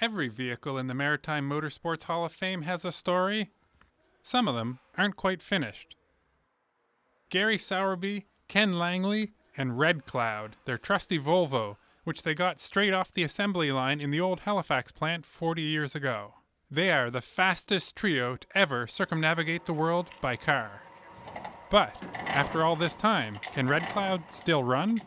Every vehicle in the Maritime Motorsports Hall of Fame has a story. Some of them aren't quite finished. Garry Sowerby, Ken Langley, and Red Cloud, their trusty Volvo, which they got straight off the assembly line in the old Halifax plant 40 years ago. They are the fastest trio to ever circumnavigate the world by car. But, after all this time, can Red Cloud still run?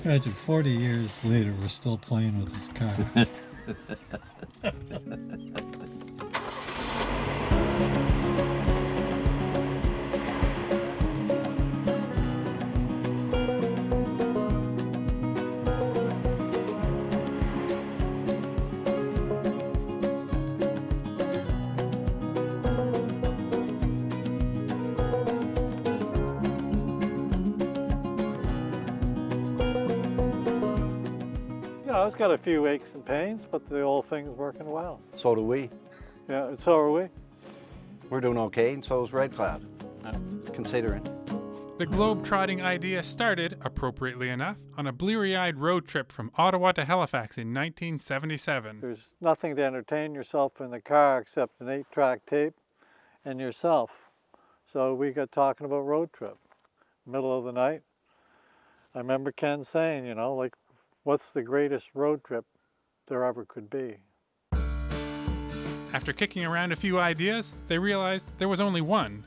Imagine 40 years later, we're still playing with his car. Yeah, it's got a few aches and pains, but the whole thing's working well. So do we. Yeah, and so are we. We're doing okay, and so is Red Cloud, considering. The globe-trotting idea started, appropriately enough, on a bleary-eyed road trip from Ottawa to Halifax in 1977. There's nothing to entertain yourself in the car except an 8-track tape and yourself. So we got talking about road trip. Middle of the night. I remember Ken saying, you know, like, what's the greatest road trip there ever could be? After kicking around a few ideas, they realized there was only one.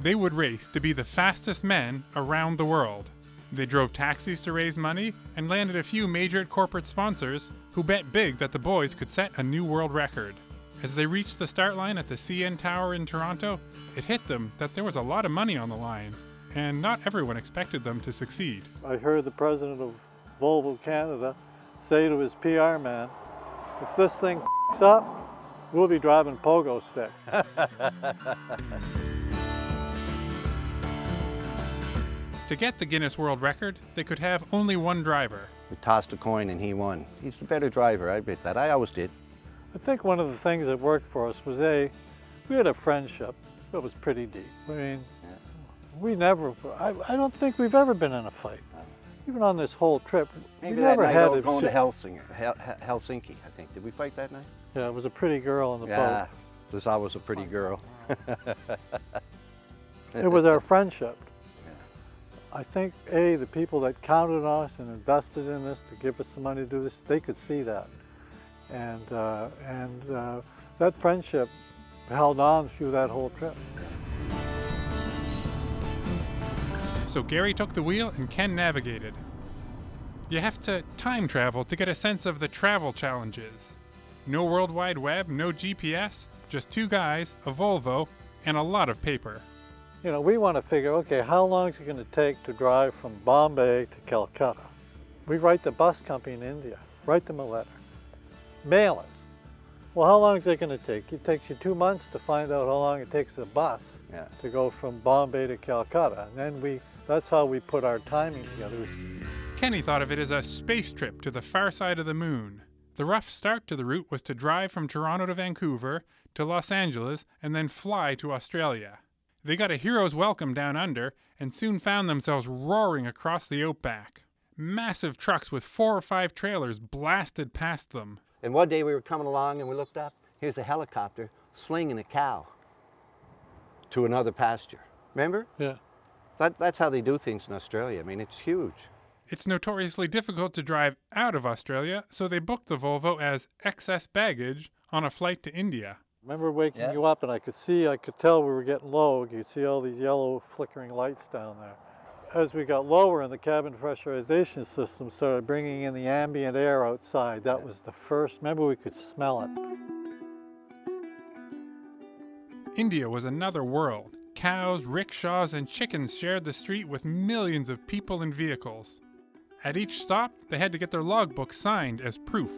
They would race to be the fastest men around the world. They drove taxis to raise money and landed a few major corporate sponsors who bet big that the boys could set a new world record. As they reached the start line at the CN Tower in Toronto, it hit them that there was a lot of money on the line, and not everyone expected them to succeed. I heard the president of Volvo Canada say to his PR man, if this thing f***s up, we'll be driving pogo sticks. To get the Guinness World Record, they could have only one driver. We tossed a coin and he won. He's the better driver, I admit that. I always did. I think one of the things that worked for us was we had a friendship that was pretty deep. I mean, we never, I don't think we've ever been in a fight. Even on this whole trip, Maybe we that never night had going to Helsinki, I think. Did we fight that night? Yeah, it was a pretty girl on the Yeah, boat. there's always a pretty girl. It was our friendship. I think, the people that counted on us and invested in this to give us the money to do this, they could see that. And that friendship held on through that whole trip. So Garry took the wheel and Ken navigated. You have to time travel to get a sense of the travel challenges. No World Wide Web, no GPS, just two guys, a Volvo, and a lot of paper. You know, we want to figure, okay, how long is it going to take to drive from Bombay to Calcutta? We write the bus company in India, write them a letter, mail it. Well, how long is it going to take? It takes you 2 months to find out how long it takes the bus to go from Bombay to Calcutta. And then that's how we put our timing together. Kenny thought of it as a space trip to the far side of the moon. The rough start to the route was to drive from Toronto to Vancouver, to Los Angeles, and then fly to Australia. They got a hero's welcome down under and soon found themselves roaring across the outback. Massive trucks with 4 or 5 trailers blasted past them. And one day we were coming along and we looked up, here's a helicopter slinging a cow to another pasture. Remember? Yeah. That's how they do things in Australia. I mean, it's huge. It's notoriously difficult to drive out of Australia, so they booked the Volvo as excess baggage on a flight to India. I remember waking you up and I could tell we were getting low. You could see all these yellow flickering lights down there. As we got lower and the cabin pressurization system started bringing in the ambient air outside, that was the first, remember we could smell it. India was another world. Cows, rickshaws, and chickens shared the street with millions of people and vehicles. At each stop, they had to get their logbook signed as proof.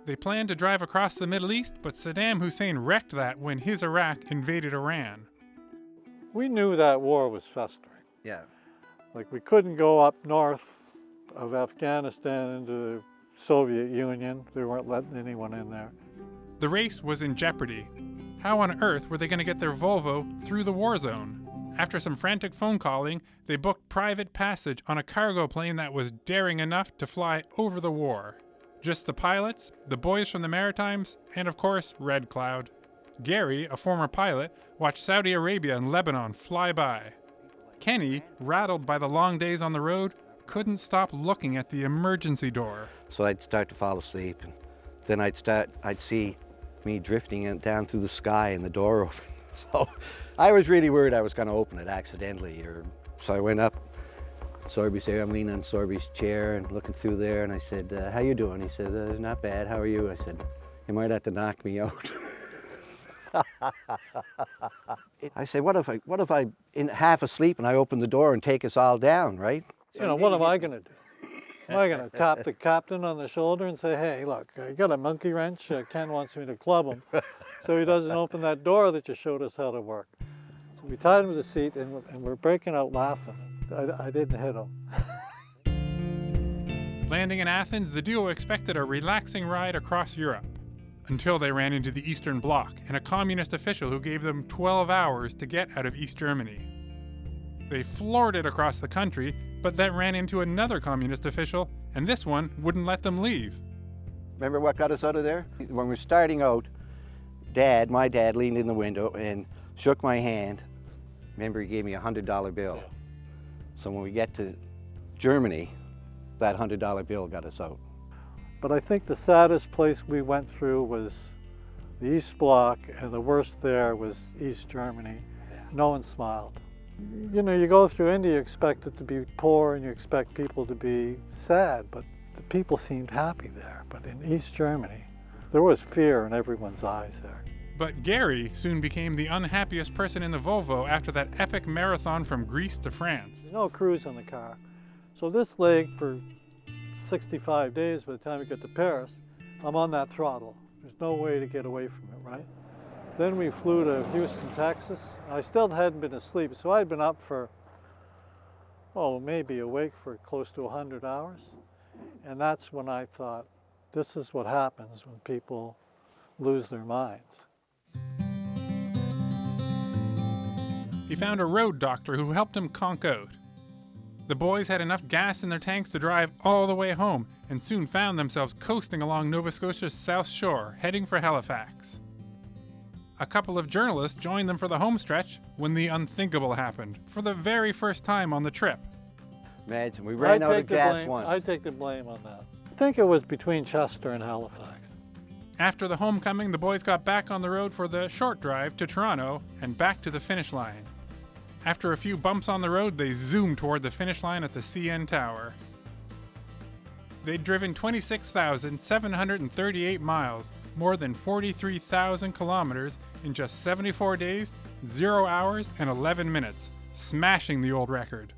They planned to drive across the Middle East, but Saddam Hussein wrecked that when his Iraq invaded Iran. We knew that war was festering. Yeah. Like we couldn't go up north of Afghanistan into the Soviet Union. They weren't letting anyone in there. The race was in jeopardy. How on earth were they going to get their Volvo through the war zone? After some frantic phone calling, they booked private passage on a cargo plane that was daring enough to fly over the war. Just the pilots, the boys from the Maritimes, and of course, Red Cloud. Garry, a former pilot, watched Saudi Arabia and Lebanon fly by. Kenny, rattled by the long days on the road, couldn't stop looking at the emergency door. So I'd start to fall asleep, and then I'd see me drifting down through the sky and the door open. So I was really worried I was going to open it accidentally. So I went up. Sowerby's there. I'm leaning on Sowerby's chair and looking through there, and I said, how you doing? He said, not bad. How are you? I said, you might have to knock me out. I said, what if I in half asleep and I open the door and take us all down, right? You know, what am I going to do? Am I going to tap the captain on the shoulder and say, hey, look, you got a monkey wrench? Ken wants me to club him so he doesn't open that door that you showed us how to work. So we tied him to the seat, and we're breaking out laughing. I didn't hit him. Landing in Athens, the duo expected a relaxing ride across Europe, until they ran into the Eastern Bloc and a communist official who gave them 12 hours to get out of East Germany. They floored it across the country, but then ran into another communist official, and this one wouldn't let them leave. Remember what got us out of there? When we were starting out, my dad leaned in the window and shook my hand. Remember, he gave me a $100 bill. Yeah. So when we get to Germany, that $100 bill got us out. But I think the saddest place we went through was the East Bloc, and the worst there was East Germany. Yeah. No one smiled. You know, you go through India, you expect it to be poor and you expect people to be sad, but the people seemed happy there. But in East Germany, there was fear in everyone's eyes there. But Garry soon became the unhappiest person in the Volvo after that epic marathon from Greece to France. There's no cruise on the car. So this leg, for 65 days, by the time we get to Paris, I'm on that throttle. There's no way to get away from it, right? Then we flew to Houston, Texas. I still hadn't been asleep, so I'd been up for, maybe awake for close to 100 hours. And that's when I thought, this is what happens when people lose their minds. He found a road doctor who helped him conk out. The boys had enough gas in their tanks to drive all the way home and soon found themselves coasting along Nova Scotia's south shore, heading for Halifax. A couple of journalists joined them for the home stretch when the unthinkable happened, for the very first time on the trip. Imagine, we ran out of gas once. I take the blame on that. I think it was between Chester and Halifax. After the homecoming, the boys got back on the road for the short drive to Toronto and back to the finish line. After a few bumps on the road, they zoomed toward the finish line at the CN Tower. They'd driven 26,738 miles, more than 43,000 kilometers in just 74 days, 0 hours, and 11 minutes, smashing the old record.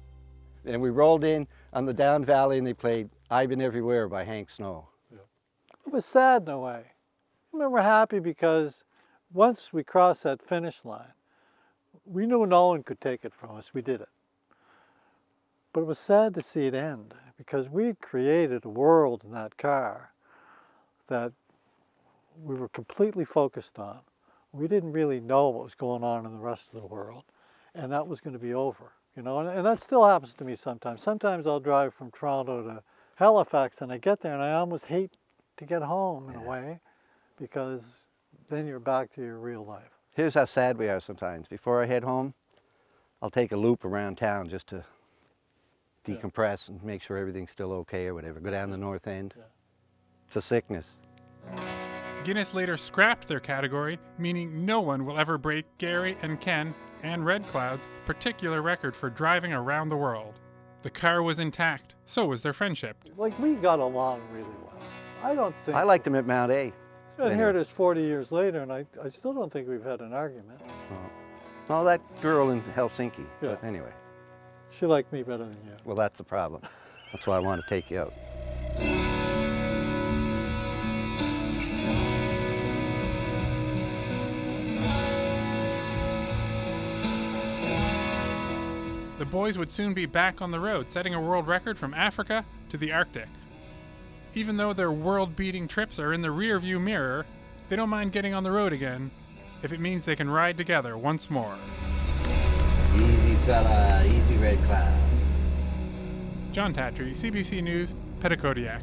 And we rolled in on the down valley and they played I've Been Everywhere by Hank Snow. Yeah. It was sad in a way. I mean, we're happy because once we crossed that finish line, we knew no one could take it from us. We did it. But it was sad to see it end because we created a world in that car that we were completely focused on. We didn't really know what was going on in the rest of the world, and that was going to be over. You know, and that still happens to me sometimes. Sometimes I'll drive from Toronto to Halifax and I get there and I almost hate to get home in a way because then you're back to your real life. Here's how sad we are sometimes. Before I head home, I'll take a loop around town just to decompress and make sure everything's still okay or whatever. Go down the north end. Yeah. It's a sickness. Guinness later scrapped their category, meaning no one will ever break Garry and Ken and Red Cloud's particular record for driving around the world. The car was intact, so was their friendship. Like, we got along really well. I don't think... I liked him at Mount A. And here it is 40 years later, and I still don't think we've had an argument. Well, that girl in Helsinki, but anyway. She liked me better than you. Well, that's the problem. That's why I want to take you out. The boys would soon be back on the road, setting a world record from Africa to the Arctic. Even though their world-beating trips are in the rear-view mirror, they don't mind getting on the road again if it means they can ride together once more. Easy fella. Easy, Red Cloud. John Tatry, CBC News, Petitcodiac.